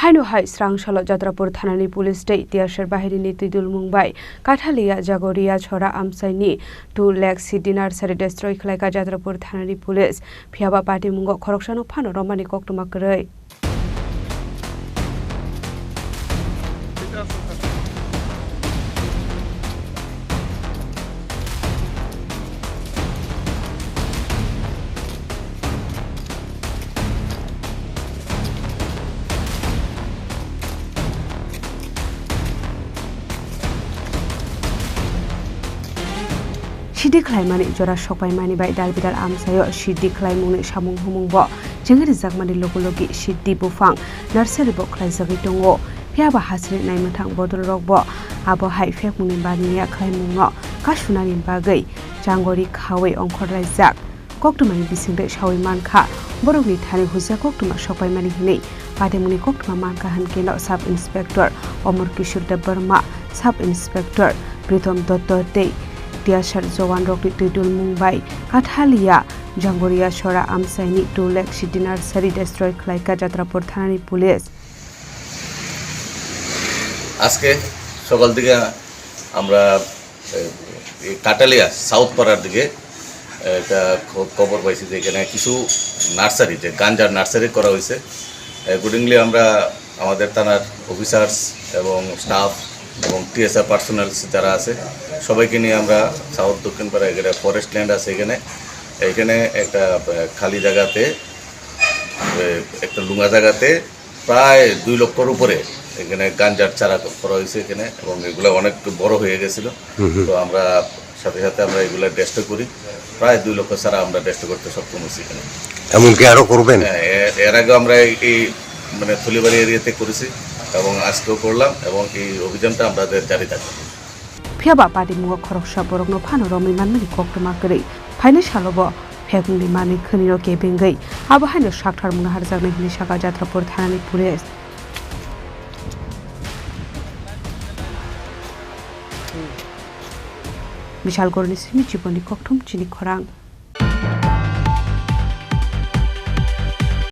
Haino hai Srangsalo Jatrapur Thanani Police State Tiasher Bahini Twidulmungbai Kathalia Jagoria Cherra Amchaini to Lakh Siddi Nursery destroy Khlaikha Jatrapur Thanani Police Phiyaba Patimungo Khoroksano Phano Romani Koktwma Kwrwi Siddi Khlaimani jora sokpaimani bai dalbidal amsayo Siddi Khlaimungni samung humungbo jengri jakmani logi Siddi bufang nursery bo khlaijagui tongo Phiyaba hasri naimthang bodol rokbo abo hai phekmungni baniya Khlaimungo kasunani bagui jangori khawi ongkhor raijak Koktwmani bisingre sawi mankha borokni thani huja Koktwma sokpaimani hinei Patimungo Koktwma mankha hankeno sub inspector Omar Kishore Debarma sub inspector Pritom Dotto Dei Tiasher Jawan Rokni Twidulmungbai Kathalia Jagoria Cherra Amchaini to Lakh Siddi Nursery destroy Khlaikha Jatrapur Thanani Police আজকে সকাল থেকে আমরা Kathalia south পাড়ার দিকে একটা খবর পাইছি যে এখানে কিছু নার্সারিতে গাঞ্জার নার্সারি করা হয়েছে অ্যাকর্ডিংলি আমরা আমাদের থানার অফিসার্স এবং স্টাফ এবং টিএসআর পার্সোনাল যারা আছে সবাইকে নিয়ে আমরা সাউথ দক্ষিণ পাড়া এখানে ফরেস্ট ল্যান্ড আছে এখানে একটা খালি জায়গাতে একটা লুঙ্গা জায়গাতে প্রায় 2 লক্ষর উপরে এখানে গাঞ্জার চারা করা হয়েছে এখানে এবং এগুলো অনেক বড় হয়ে গেছিল তো আমরা সাথে সাথে আমরা এগুলো ডেস্ট্রয় করি প্রায় 2 লক্ষ চারা আমরা ডেস্ট্রয় করতে সক্ষম হয়েছি এখানে এমনকি আরো করবেন এর আগে আমরা এই মানে থলিবাড়ি এরিয়াতে করেছি এবং আজকেও করলাম এবং এই অভিযানটা আমাদের জারি থাকবে Phiyaba Patimungo Khoroksano borokno Phano Romani manmani Koktwma Kwrwi phaine salobo phekmungni mani khoniro kebengui abo haino saktharmungna harjaknai hini Khlaikha Jatrapur Thanani Police Bishal Gorni Simi Jiboni Koktwma Chini Khorang